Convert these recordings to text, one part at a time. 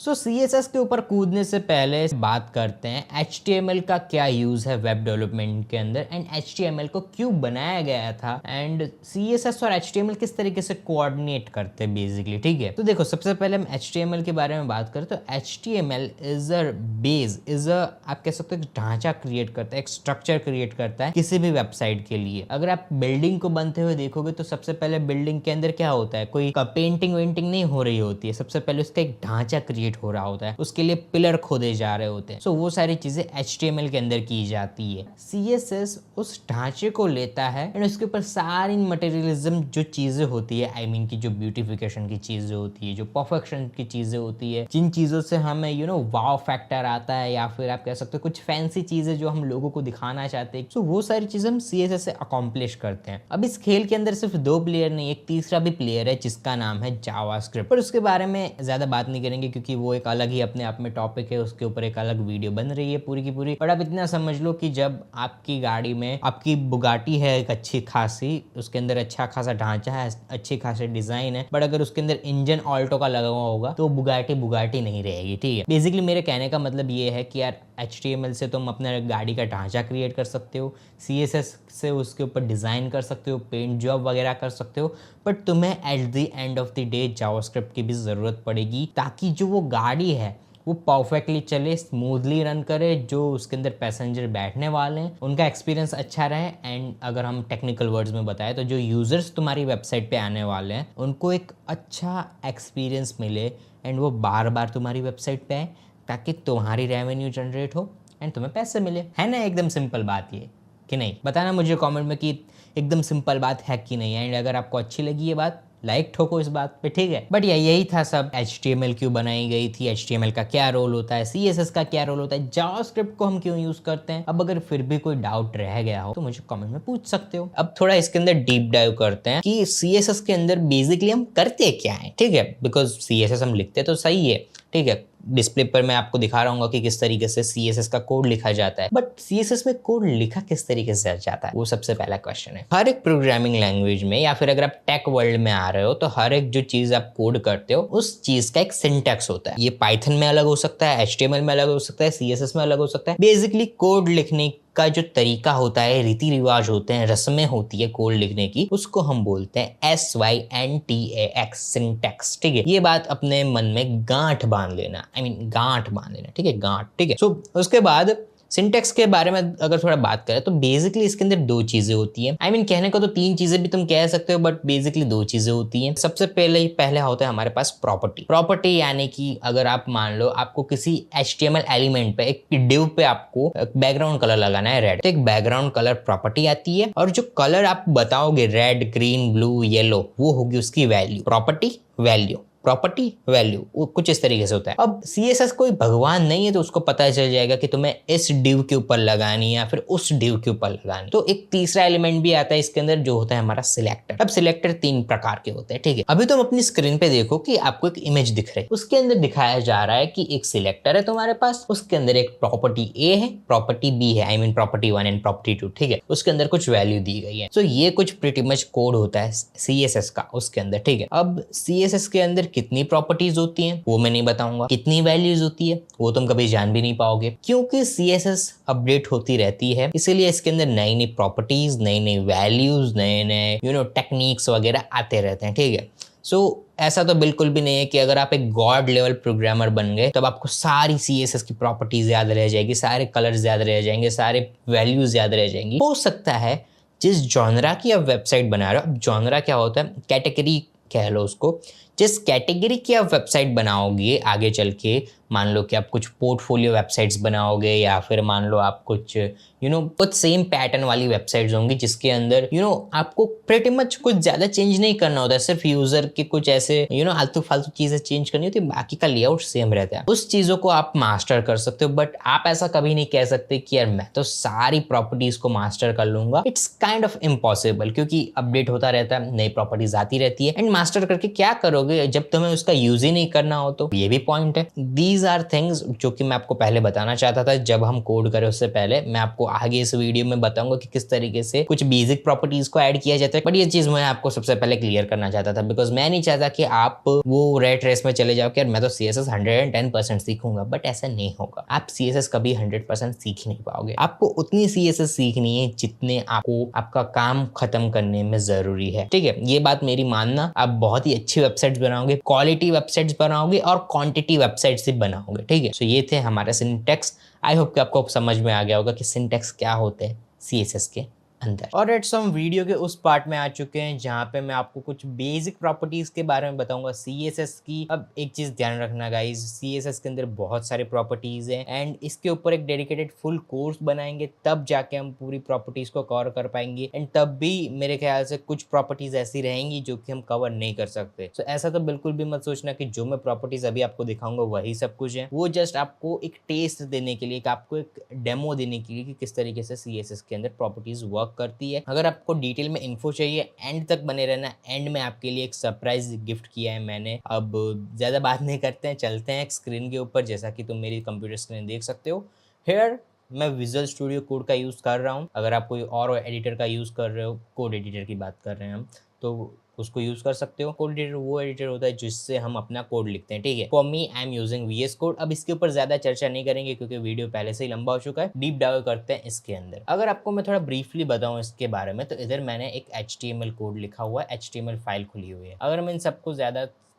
CSS के ऊपर कूदने से पहले बात करते हैं HTML का क्या यूज़ है वेब डेवलपमेंट के अंदर एंड HTML को क्यों बनाया गया था एंड CSS और HTML किस तरीके से कोऑर्डिनेट करते हैं बेसिकली। ठीक है, तो देखो सबसे पहले हम HTML के बारे में बात करें तो HTML is a base, is a आप कह सकते हो एक ढांचा क्रिएट करता है, एक स्ट्रक्चर क्रिएट करता है किसी भी वेबसाइट के लिए। अगर आप बिल्डिंग को बनते हुए देखोगे तो सबसे पहले बिल्डिंग के अंदर क्या होता है, कोई पेंटिंग वेंटिंग नहीं हो रही होती है, सबसे पहले उसका एक ढांचा क्रिएट हो रहा होता है, उसके लिए पिलर खोदे जा रहे होते हैं। सो वो सारी चीजें HTML के अंदर की जाती है। CSS उस ढांचे को लेता है एंड उसके ऊपर सारी मटेरियलिज्म जो चीजें होती है, आई मीन की जो ब्यूटिफिकेशन की चीजें होती है, जो परफेक्शन की चीजें होती है, जिन चीजों से हमें वाव फैक्टर आता है या फिर आप कह सकते हो कुछ फैंसी चीजें जो हम लोगों को दिखाना चाहते हैं, सो वो सारी चीजें हम CSS से अकॉम्प्लिश करते हैं। अब इस खेल के अंदर सिर्फ 2 प्लेयर नहीं, एक तीसरा भी प्लेयर है जिसका नाम है जावास्क्रिप्ट, पर उसके बारे में ज्यादा बात नहीं करेंगे क्योंकि वो एक अलग ही अपने आप में टॉपिक है, उसके ऊपर एक अलग वीडियो बन रही है पूरी की पूरी। बट आप इतना समझ लो कि जब आपकी गाड़ी में आपकी बुगाटी है एक अच्छी खासी, उसके अंदर अच्छा खासा ढांचा है, अच्छी खासी डिजाइन है, बट अगर उसके अंदर इंजन ऑल्टो का लगा हुआ होगा तो बुगाटी बुगाटी नहीं रहेगी। ठीक है, बेसिकली मेरे कहने का मतलब ये है कि यार HTML से तुम अपने गाड़ी का ढांचा क्रिएट कर सकते हो, CSS से उसके ऊपर डिज़ाइन कर सकते हो, पेंट जॉब वगैरह कर सकते हो, बट तुम्हें at the end of the day JavaScript की भी ज़रूरत पड़ेगी ताकि जो वो गाड़ी है वो परफेक्टली चले, स्मूथली रन करे, जो उसके अंदर पैसेंजर बैठने वाले हैं उनका एक्सपीरियंस अच्छा रहे एंड अगर हम टेक्निकल वर्ड्स में बताएं तो जो यूज़र्स तुम्हारी वेबसाइट पे आने वाले हैं उनको एक अच्छा एक्सपीरियंस मिले एंड वो बार बार तुम्हारी वेबसाइट पे आए ताकि तुम्हारी रेवेन्यू जनरेट हो एंड तुम्हें पैसे मिले। है ना एकदम सिंपल बात ये कि नहीं? बताना मुझे कमेंट में कि एकदम सिंपल बात है कि नहीं एंड अगर आपको अच्छी लगी ये बात लाइक ठोको इस बात पे। ठीक है, बट यही था सब। HTML क्यों बनाई गई थी, HTML का क्या रोल होता है, CSS का क्या रोल होता है, जावास्क्रिप्ट को हम क्यों यूज करते हैं। अब अगर फिर भी कोई डाउट रह गया हो तो मुझे कमेंट में पूछ सकते हो। अब थोड़ा इसके अंदर डीप डाइव करते हैं कि CSS के अंदर बेसिकली हम करते क्या है। ठीक है, बिकॉज CSS हम लिखते तो सही है, ठीक है, डिस्प्ले पर मैं आपको दिखा रहा हूँ कि किस तरीके से CSS का कोड लिखा जाता है, बट CSS में कोड लिखा किस तरीके से जाता है वो सबसे पहला क्वेश्चन है। हर एक प्रोग्रामिंग लैंग्वेज में या फिर अगर आप टेक वर्ल्ड में आ रहे हो तो हर एक जो चीज आप कोड करते हो उस चीज का एक सिंटैक्स होता है। ये पाइथन में अलग हो सकता है, HTML में अलग हो सकता है, CSS में अलग हो सकता है। बेसिकली कोड लिखने का जो तरीका होता है, रीति रिवाज होते हैं, रस्में होती है कोड लिखने की, उसको हम बोलते हैं SYNTAX, सिंटैक्स। ठीक है, ये बात अपने मन में गांठ बांध लेना, गांठ बांध लेना। ठीक है, गांठ। ठीक है, सो उसके बाद सिंटेक्स के बारे में अगर थोड़ा बात करें तो बेसिकली इसके अंदर 2 चीजें होती हैं। कहने को तो 3 चीजें भी तुम कह सकते हो, बट बेसिकली 2 चीजें होती हैं। सबसे पहले होता है हमारे पास प्रॉपर्टी यानी कि अगर आप मान लो आपको किसी HTML एलिमेंट पे एक डिव पे आपको बैकग्राउंड कलर लगाना है रेड, तो एक बैकग्राउंड कलर प्रॉपर्टी आती है और जो कलर आप बताओगे रेड, ग्रीन, ब्लू, येलो, वो होगी उसकी वैल्यू। प्रॉपर्टी वैल्यू कुछ इस तरीके से होता है। अब CSS कोई भगवान नहीं है तो उसको पता चल जाएगा कि तुम्हें इस डिव के ऊपर लगानी है या फिर उस डिव के ऊपर लगानी। तो एक तीसरा एलिमेंट भी आता है इसके अंदर जो होता है हमारा सिलेक्टर। अब सिलेक्टर 3 प्रकार के होते हैं। ठीक है, अभी तुम अपनी स्क्रीन पे देखो कि आपको एक इमेज दिख रही है, उसके अंदर दिखाया जा रहा है कि एक सिलेक्टर है तुम्हारे पास, उसके अंदर एक प्रॉपर्टी A है, प्रॉपर्टी B है, प्रॉपर्टी 1 एंड प्रॉपर्टी 2। ठीक है, उसके अंदर कुछ वैल्यू दी गई है। तो ये कुछ प्रीटी मच कोड होता है CSS का उसके अंदर। ठीक है, अब CSS के अंदर कितनी प्रॉपर्टीज होती हैं वो मैं नहीं बताऊंगा, कितनी वैल्यूज होती है वो तुम कभी जान भी नहीं पाओगे, क्योंकि CSS अपडेट होती रहती है, इसीलिए इसके अंदर नई नई प्रॉपर्टीज, नई नई वैल्यूज, नए नए टेक्निक्स वगैरह आते रहते हैं। ठीक है, सो ऐसा तो बिल्कुल भी नहीं है कि अगर आप एक गॉड लेवल प्रोग्रामर बन गए तब आपको सारी CSS की प्रॉपर्टीज याद रह जाएगी, सारे कलर्स याद रह जाएंगे, सारे वैल्यूज याद रह जाएंगी। हो सकता है जिस जॉनरा की आप वेबसाइट बना रहे हो, अब जॉनरा क्या होता है, कैटेगरी कह लो उसको, जिस कैटेगरी की आप वेबसाइट बनाओगे आगे चल के, मान लो कि आप कुछ पोर्टफोलियो वेबसाइट्स बनाओगे या फिर मान लो आप कुछ कुछ सेम पैटर्न वाली वेबसाइट्स होंगी जिसके अंदर आपको प्रेटी मच कुछ ज्यादा चेंज नहीं करना होता है, सिर्फ यूजर के कुछ ऐसे आलतू फालतू चीजें चेंज करनी होती है, बाकी का लेआउट सेम रहता है। उस चीजों को आप मास्टर कर सकते हो, बट आप ऐसा कभी नहीं कह सकते कि यार मैं तो सारी प्रॉपर्टीज को मास्टर कर लूंगा। इट्स काइंड ऑफ इम्पॉसिबल, क्योंकि अपडेट होता रहता है, नई प्रॉपर्टीज आती रहती है, एंड मास्टर करके क्या करोगे जब तुम्हें उसका यूज ही नहीं करना हो। तो ये भी पॉइंट है। दीज दीज आर थिंग्स जो कि मैं आपको पहले बताना चाहता था जब हम कोड करें उससे पहले। मैं आपको आगे इस वीडियो में बताऊंगा कि किस तरीके से कुछ बेसिक प्रॉपर्टीज को ऐड किया जाता है, बट ये चीज मैं आपको सबसे पहले क्लियर करना चाहता था बिकॉज मैं नहीं चाहता कि आप वो रेट रेस में चले जाओ कि यार मैं तो CSS 110% सीखूंगा, बट ऐसा नहीं होगा। आप CSS कभी 100% सीख नहीं पाओगे। आपको उतनी CSS सीखनी है जितने आपको आपका काम खत्म करने में जरूरी है, ठीक है। ये बात मेरी मानना, आप बहुत ही अच्छी वेबसाइट्स बनाओगे, क्वालिटी वेबसाइट्स बनाओगे और क्वांटिटी वेबसाइट्स भी बनाओगे, ठीक है। सो ये थे हमारे सिंटैक्स। आई होप कि आपको समझ में आ गया होगा कि सिंटैक्स क्या होते हैं CSS के अंदर। और एट्स हम वीडियो के उस पार्ट में आ चुके हैं जहां पे मैं आपको कुछ बेसिक प्रॉपर्टीज के बारे में बताऊंगा CSS की। अब एक चीज ध्यान रखना गाइस, CSS के अंदर बहुत सारे प्रॉपर्टीज हैं एंड इसके ऊपर एक डेडिकेटेड फुल कोर्स बनाएंगे, तब जाके हम पूरी प्रॉपर्टीज को कवर कर पाएंगे। एंड तब भी मेरे ख्याल से कुछ प्रॉपर्टीज ऐसी रहेंगी जो कि हम कवर नहीं कर सकते। सो ऐसा तो बिल्कुल भी मत सोचना कि जो मैं प्रॉपर्टीज अभी आपको दिखाऊंगा वही सब कुछ है। वो जस्ट आपको एक टेस्ट देने के लिए, आपको एक डेमो देने के लिए कि किस तरीके से CSS के अंदर प्रॉपर्टीज वर्क करती है। अगर आपको डिटेल में इन्फो चाहिए एंड तक बने रहना। एंड में आपके लिए एक सरप्राइज गिफ्ट किया है मैंने। अब ज्यादा बात नहीं करते हैं, चलते हैं स्क्रीन के ऊपर। जैसा कि तुम मेरी कंप्यूटर स्क्रीन देख सकते हो, हियर मैं विजुअल स्टूडियो कोड का यूज कर रहा हूँ। अगर आप कोई और एडिटर का यूज कर रहे हो, कोड एडिटर की बात कर रहे हैं हम, तो उसको यूज कर सकते हो। कोड एडिटर वो एडिटर होता है जिससे हम अपना कोड लिखते हैं, ठीक है। For me I am using VS code. अब इसके ऊपर ज्यादा चर्चा नहीं करेंगे क्योंकि वीडियो पहले से ही लंबा हो चुका है। डीप डाइव करते हैं इसके अंदर। अगर आपको मैं थोड़ा ब्रीफली बताऊं इसके बारे में, तो इधर मैंने एक HTML कोड लिखा हुआ है, HTML फाइल खुली हुई है। अगर मैं इन सबको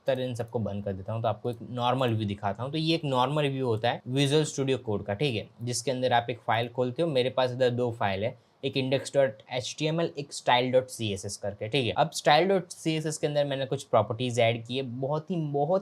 इन सबको बंद कर देता हूँ तो आपको एक नॉर्मल व्यू दिखाता हूँ। तो ये एक नॉर्मल व्यू होता है विजुअल स्टूडियो कोड का, ठीक है, जिसके अंदर आप एक फाइल खोलते हो। मेरे पास इधर दो फाइल है, एक index.html, एक style.css करके, ठीक है। अब style.css के अंदर मैंने कुछ प्रॉपर्टीज ऐड की है, बहुत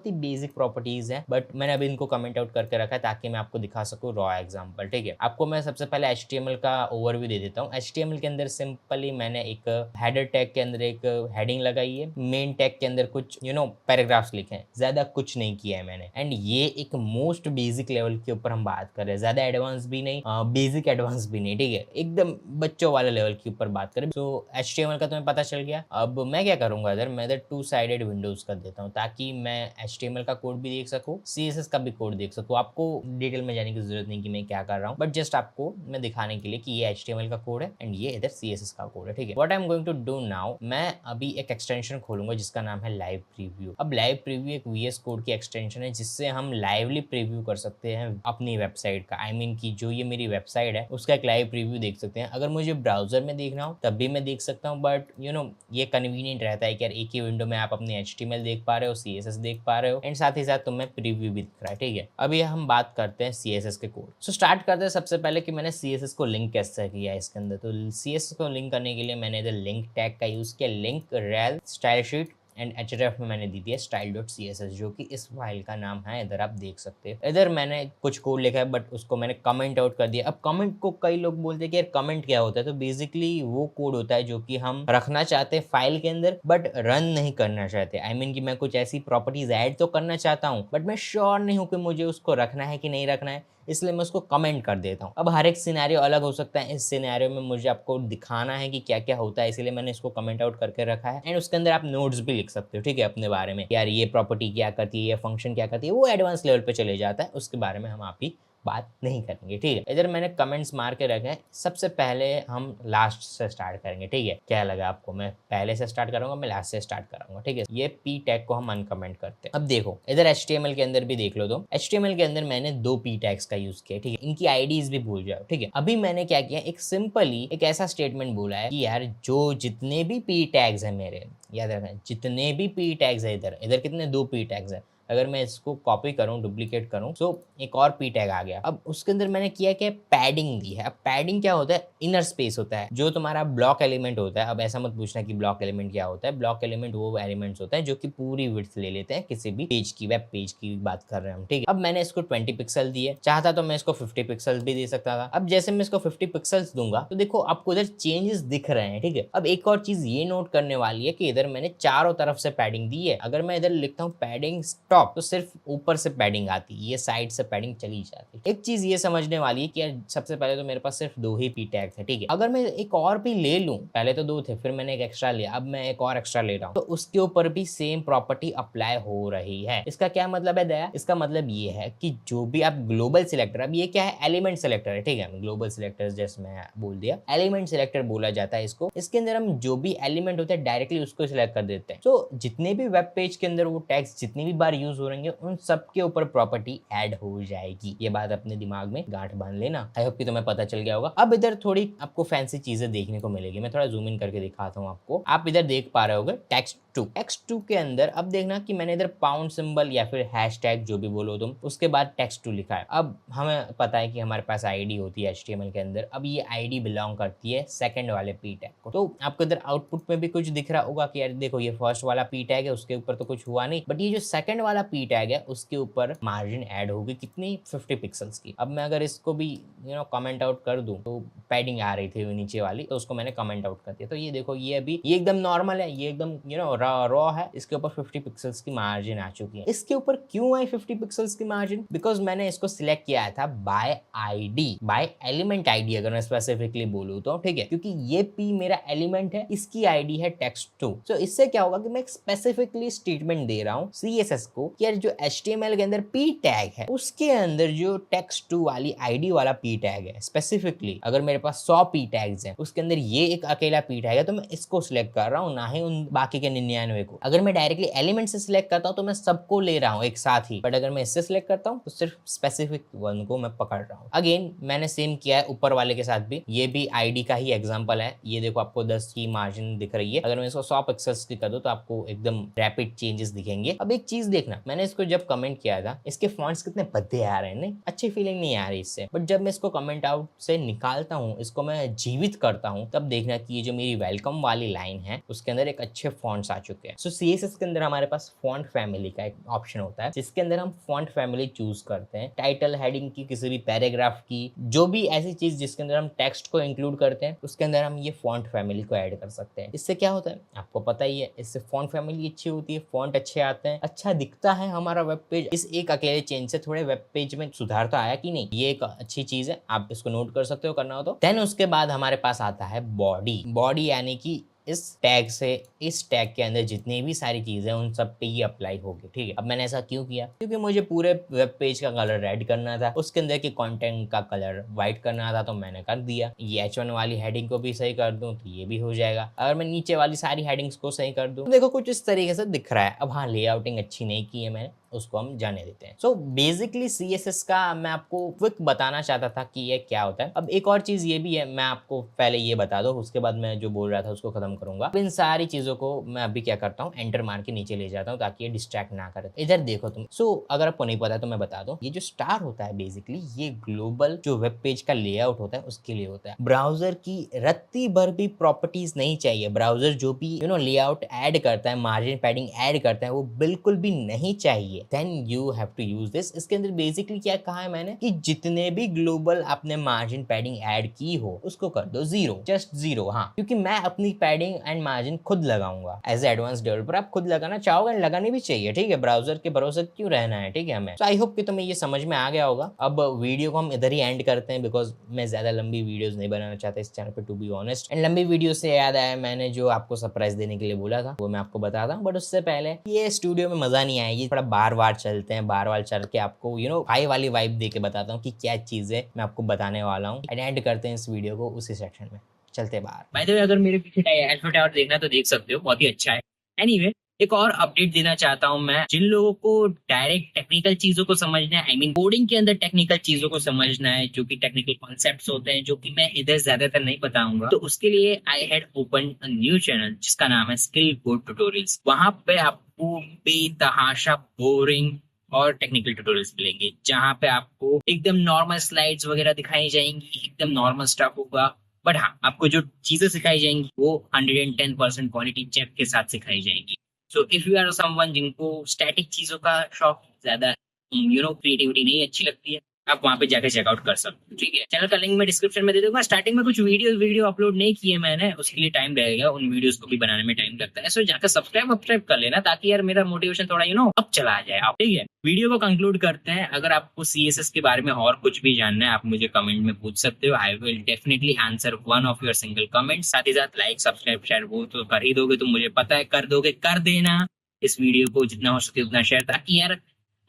ही बेसिक प्रॉपर्टीज है, बट मैंने अभी इनको कमेंट आउट करके रखा है ताकि मैं आपको दिखा सकूं रॉ एग्जांपल, ठीक है। आपको मैं सबसे पहले HTML का ओवरव्यू दे देता हूँ। HTML के अंदर सिंपली मैंने एक हेडर टैग के अंदर एक हेडिंग लगाई है, मेन टैग के अंदर कुछ पैराग्राफ्स लिखे हैं, ज्यादा कुछ नहीं किया है मैंने। एंड ये एक मोस्ट बेसिक लेवल के ऊपर हम बात कर रहे हैं, ज्यादा एडवांस भी नहीं, बेसिक एडवांस भी नहीं, ठीक है, एकदम बच्चों वाले लेवल के ऊपर बात करें। तो HTML का तुम्हें पता चल गया। अब मैं क्या करूंगा, इधर मैं इधर 2 साइडेड विंडोज कर देता हूँ ताकि मैं HTML का कोड भी देख सकूँ, CSS का भी कोड देख सकूँ। आपको डिटेल में जाने की जरूरत नहीं कि मैं क्या कर रहा हूँ, बट जस्ट आपको मैं दिखाने के लिए कि ये HTML का कोड है एंड ये इधर CSS का कोड है, ठीक है। What I am going to do now, मैं अभी एक एक्सटेंशन खोलूंगा जिसका नाम है लाइव प्रीव्यू। अब लाइव प्रीव्यू एक VS कोड की एक्सटेंशन है जिससे हम लाइवली प्रीव्यू कर सकते हैं अपनी वेबसाइट का। आई मीन की जो ये मेरी वेबसाइट है उसका एक लाइव प्रीव्यू देख सकते हैं। अगर मुझे ब्राउजर में देखना हो तब भी मैं देख सकता हूँ, बट ये कन्वीनियंट रहता है कि यार एक ही विंडो में आप अपनी HTML देख पा रहे हो, CSS देख पा रहे हो एंड साथ ही साथ तुम्हें प्रीव्यू भी दिख रहा है, ठीक है। अभी हम बात करते हैं CSS के कोड। सो स्टार्ट करते हैं सबसे पहले कि मैंने CSS को लिंक कैसे किया है इसके अंदर। तो CSS को लिंक करने के लिए मैंने इधर लिंक टैग का यूज किया, link rail style sheet and href में मैंने दी थी style.css, जो कि इस फाइल का नाम है। इधर आप देख सकते हैं, इधर मैंने कुछ कोड लिखा है बट उसको मैंने कमेंट आउट कर दिया। अब कमेंट को कई लोग बोलते हैं कि यार कमेंट क्या होता है, तो बेसिकली वो कोड होता है जो कि हम रखना चाहते हैं फाइल के अंदर बट रन नहीं करना चाहते। आई मीन कि मैं कुछ ऐसी प्रॉपर्टीज ऐड तो करना चाहता हूँ बट मैं श्योर नहीं हूँ कि मुझे उसको रखना है कि नहीं रखना है, इसलिए मैं उसको कमेंट कर देता हूँ। अब हर एक सिनेरियो अलग हो सकता है, इस सिनेरियो में मुझे आपको दिखाना है कि क्या क्या होता है, इसलिए मैंने इसको कमेंट आउट करके रखा है। एंड उसके अंदर आप नोट्स भी लिख सकते हो, ठीक है, अपने बारे में, यार ये प्रॉपर्टी क्या करती है, ये फंक्शन क्या करती है, वो एडवांस लेवल पे चले जाता है, उसके बारे में हम आप ही बात नहीं करेंगे, ठीक है। इधर मैंने कमेंट्स मार के रखे हैं। सबसे पहले हम लास्ट से स्टार्ट करेंगे, ठीक है। क्या लगा आपको, मैं पहले से स्टार्ट करूंगा, मैं लास्ट से स्टार्ट करूंगा, ठीक है। ये p टैग को हम अनकमेंट करते हैं। अब देखो इधर HTML के अंदर भी देख लो, तो HTML के अंदर मैंने 2 p टैग्स का यूज किया, ठीक है। इनकी आईडीज भी भूल जाओ, ठीक है। अभी मैंने क्या किया, एक सिंपली एक ऐसा स्टेटमेंट बोला है कि यार जो जितने भी p टैग्स है मेरे, याद रखना जितने भी p टैग्स है, इधर कितने 2 p टैग्स है। अगर मैं इसको कॉपी करूं, डुप्लीकेट करूं, तो एक और p टैग आ गया। अब उसके अंदर मैंने किया कि पैडिंग दी है। अब पैडिंग क्या होता है, इनर स्पेस होता है जो तुम्हारा ब्लॉक एलिमेंट होता है। अब ऐसा मत पूछना कि ब्लॉक एलिमेंट क्या होता है। ब्लॉक एलिमेंट वो एलिमेंट्स होता है जो कि पूरी विड्थ ले लेते हैं किसी भी पेज की, वेब पेज की बात कर रहे हैं हम, ठीक है। अब मैंने इसको 20 पिक्सल दिए, चाहता तो मैं इसको 50 पिक्सल भी दे सकता था। अब जैसे मैं इसको 50 पिक्सल्स दूंगा तो देखो आपको इधर चेंजेस दिख रहे हैं, ठीक है। अब एक और चीज ये नोट करने वाली है कि इधर मैंने चारों तरफ से पैडिंग दी है। अगर मैं इधर लिखता हूँ पैडिंग स्टॉप, टॉप तो सिर्फ ऊपर से पैडिंग आती, ये साइड से पैडिंग चली जाती। एक चीज ये समझने वाली है कि यार सबसे पहले तो मेरे पास सिर्फ 2 ही पी टैग थे, ठीक है। अगर मैं एक और भी ले लूं, पहले तो 2 थे, फिर मैंने एक एक्स्ट्रा लिया, अब मैं एक और एक्स्ट्रा ले रहा हूं, तो उसके ऊपर भी सेम प्रॉपर्टी अप्लाई हो रही है। इसका क्या मतलब है दया? इसका मतलब ये है कि जो भी आप ग्लोबल सिलेक्टर, अब ये क्या है, एलिमेंट सिलेक्टर है, ठीक है, ग्लोबल सिलेक्टर जैसे मैं बोल दिया, एलिमेंट सिलेक्टर बोला जाता है इसको। इसके अंदर हम जो भी एलिमेंट होता है डायरेक्टली उसको सिलेक्ट कर देते हैं। तो जितने भी वेब पेज के अंदर वो टैग्स जितनी भी बार यूज हो रहेंगे उन सब के ऊपर प्रॉपर्टी ऐड हो जाएगी। ये बात अपने दिमाग में गांठ बांध लेना। आई होप कि तुम्हें पता चल गया होगा। अब इधर थोड़ी आपको फैंसी चीजें देखने को मिलेगी, मैं थोड़ा जूम इन करके दिखाता हूँ आपको। आप इधर देख पा रहे होगे टेक्स्ट टू के अंदर अब देखना कि मैंने इधर पाउंड सिंबल या फिर हैशटैग जो भी बोलो तुम, उसके बाद टेक्स्ट 2 लिखा है। अब हमें पता है कि हमारे पास आईडी होती है HTML के अंदर। अब ये आईडी बिलोंग करती है सेकंड वाले पी टैग को। तो आपको इधर आउटपुट में भी कुछ दिख रहा होगा कि यार देखो ये फर्स्ट वाला पी टैग है, उसके ऊपर तो कुछ हुआ नहीं, बट ये जो सेकंड वाला पी टैग है उसके ऊपर मार्जिन ऐड होगी कितनी, 50 पिक्सल्स की। अब मैं अगर इसको भी कमेंट आउट कर दूं तो पैडिंग आ रही थी नीचे वाली, तो उसको मैंने कमेंट आउट कर दिया। तो ये देखो ये अभी ये एकदम नॉर्मल है, ये एकदम रॉ है। इसके ऊपर 50 पिक्सल्स की मार्जिन आ चुकी है। इसके ऊपर क्यों आई 50 पिक्सल्स की मार्जिन? बिकॉज मैंने इसको सिलेक्ट किया था by ID, by element ID अगर मैं स्पेसिफिकली बोलूं तो, ठीक है, क्योंकि ये पी मेरा एलिमेंट है, इसकी आईडी है टेक्स्ट2। तो इससे क्या होगा कि मैं एक स्पेसिफिकली स्टेटमेंट दे रहा हूं CSS को कि यार जो HTML के अंदर पी टैग है उसके अंदर जो टेक्स्ट2 वाली आईडी वाला पी टैग है, स्पेसिफिकली अगर मेरे पास 100 पी टैग्स हैं उसके अंदर ये एक अकेला पी टैग है, तो मैं इसको सिलेक्ट कर रहा हूं, ना ही उन बाकी के 99 को। अगर मैं डायरेक्टली एलिमेंट से सिलेक्ट करता हूं तो मैं सबको ले रहा हूं एक साथ ही, बट अगर मैं इससे सिलेक्ट करता हूं तो सिर्फ स्पेसिफिक वन को मैं पकड़ रहा हूं। अगेन मैंने सेम किया है ऊपर वाले के साथ भी, ये भी आईडी का ही एग्जांपल है। ये देखो आपको 10 की मार्जिन दिख रही है, अगर मैं इसको 100 पिक्सल्स की कर दूं तो आपको एकदम रैपिड चेंजेस दिखेंगे। अब एक चीज देखना, मैंने इसको जब कमेंट किया था इसके फॉन्ट्स कितने भद्दे आ रहे हैं, नहीं अच्छी फीलिंग नहीं आ रही इससे, बट जब मैं इसको कमेंट आउट से निकालता हूँ, इसको मैं जीवित करता हूँ, तब देखना कि ये जो मेरी वेलकम वाली लाइन है उसके अंदर एक अच्छे फॉन्ट्स आ चुके हैं। सो CSS के अंदर हमारे पास फॉन्ट फैमिली का एक ऑप्शन होता है जिसके अंदर हम फॉन्ट फैमिली चूज करते हैं, टाइटल हेडिंग की, किसी भी पैराग्राफ की, जो भी ऐसी चीज जिसके अंदर हम टेक्स्ट को इंक्लूड करते हैं उसके अंदर हम ये फॉन्ट फैमिली को ऐड कर सकते हैं। इससे क्या होता है आपको पता ही है, इससे फॉन्ट फैमिली अच्छी होती है, फॉन्ट अच्छे आते हैं, अच्छा दिखता है हमारा वेब पेज। इस एक अकेले चेंज से थोड़े वेब पेज में सुधार तो आया कि नहीं, ये एक अच्छी चीज है, आप इसको नोट कर सकते हो करना हो तो। देन उसके बाद हमारे पास आता है बॉडी यानी कि इस टैग से इस टैग के अंदर जितनी भी सारी चीजें उन सब पे ये अप्लाई होगी, ठीक है। अब मैंने ऐसा क्यों किया? क्योंकि मुझे पूरे वेब पेज का कलर रेड करना था, उसके अंदर के कंटेंट का कलर व्हाइट करना था, तो मैंने कर दिया। ये H1 वाली हेडिंग को भी सही कर दूं तो ये भी हो जाएगा। अगर मैं नीचे वाली सारी हेडिंग्स को सही कर दूं तो देखो कुछ इस तरीके से दिख रहा है। अब हाँ, लेआउटिंग अच्छी नहीं की है मैंने, उसको हम जाने देते हैं। सो बेसिकली CSS का मैं आपको क्विक बताना चाहता था कि ये क्या होता है। अब एक और चीज ये भी है, मैं आपको पहले ये बता दो, उसके बाद मैं जो बोल रहा था उसको खत्म करूंगा। इन सारी चीजों को मैं अभी क्या करता हूँ, एंटर मार के नीचे ले जाता हूँ ताकि ये डिस्ट्रैक्ट ना करे। इधर देखो तुम। अगर आपको नहीं पता तो मैं बता दूं, ये जो स्टार होता है बेसिकली ये ग्लोबल जो वेब पेज का लेआउट होता है उसके लिए होता है। ब्राउजर की रत्ती भर भी प्रॉपर्टीज नहीं चाहिए। ब्राउजर जो भी लेआउट ऐड करता है, मार्जिन पैडिंग ऐड करता है, वो बिल्कुल भी नहीं चाहिए। Then you have to use this. इसके अंदर बेसिकली क्या कहा है मैंने कि जितने भी ग्लोबल आपने मार्जिन पैडिंग ऐड की हो उसको कर दो 0, जस्ट 0। हाँ, क्योंकि मैं अपनी पैडिंग एंड मार्जिन खुद लगाऊंगा। एज एडवांस डेवलपर आप खुद लगाना चाहोगे, लगानी भी चाहिए, ठीक है। ब्राउजर के भरोसे क्यों रहना है, ठीक है हमें। तो आई होप कि तुम्हें ये समझ में आ गया होगा। अब वीडियो को हम इधर ही एंड करते हैं बिकॉज मैं ज्यादा लंबी वीडियोस नहीं बनाना चाहता इस चैनल पे, टू बी ऑनेस्ट। एंड लंबी वीडियो से याद आया, मैंने जो आपको सरप्राइज देने के लिए बोला था वो मैं आपको बताता हूँ, बट उससे पहले ये स्टूडियो में मजा नहीं आएगी, थोड़ा बार बार चलते हैं, बार बार चल के आपको हाई वाली वाइब दे के बताता हूँ कि क्या चीज है मैं आपको बताने वाला हूँ। एंड करते हैं इस वीडियो को उसी सेक्शन में, चलते बाहर। बाय द वे, अगर मेरे पीछे अल्फा टावर देखना तो देख सकते हो, बहुत ही अच्छा है। एनीवे, एक और अपडेट देना चाहता हूं मैं, जिन लोगों को डायरेक्ट टेक्निकल चीजों को समझना है, आई मीन कोडिंग के अंदर टेक्निकल चीजों को समझना है, जो कि टेक्निकल कॉन्सेप्ट्स होते हैं, जो कि मैं इधर ज्यादातर नहीं बताऊंगा, तो उसके लिए I had open a new channel जिसका नाम है स्किल कोड ट्यूटोरियल्स। वहां पे आपको बेतहाशा बोरिंग और टेक्निकल ट्यूटोरियल्स मिलेंगे, जहां पे आपको एकदम नॉर्मल स्लाइड्स वगैरह दिखाई जाएंगी, एकदम नॉर्मल स्टफ होगा, बट हाँ, आपको जो चीजें सिखाई जाएंगी वो 110% क्वालिटी चेक के साथ सिखाई जाएंगी। So if you are someone जिनको स्टैटिक चीजों का शौक ज्यादा, क्रिएटिविटी नहीं अच्छी लगती है, आप वहां पे जाके चेकआउट कर सकते हो। ठीक है, चैनल का लिंक मैं डिस्क्रिप्शन में दे दूंगा। स्टार्टिंग में कुछ वीडियो अपलोड नहीं किए मैंने, उसके लिए टाइम लगेगा, उन वीडियोस को भी बनाने में टाइम लगता है। सो जाकर सब्सक्राइब कर लेना, ताकि यार मेरा मोटिवेशन थोड़ा अब चला जाए। आप ठीक है, वीडियो को कंक्लूड करते हैं। अगर आपको सीएसएस के बारे में और कुछ भी जानना है, आप मुझे कमेंट में पूछ सकते हो। I will definitely answer one of your single comment. साथ ही साथ लाइक सब्सक्राइब शेयर वो तो कर ही दोगे, तुम मुझे पता है कर दोगे, कर देना इस वीडियो को जितना हो सके उतना शेयर, ताकि यार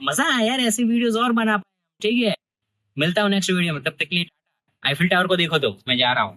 मजा आए यार ऐसी वीडियोस और बना पाए। ठीक है, मिलता हूँ नेक्स्ट वीडियो में, तब तक के लिए आईफिल टावर को देखो, तो मैं जा रहा हूँ।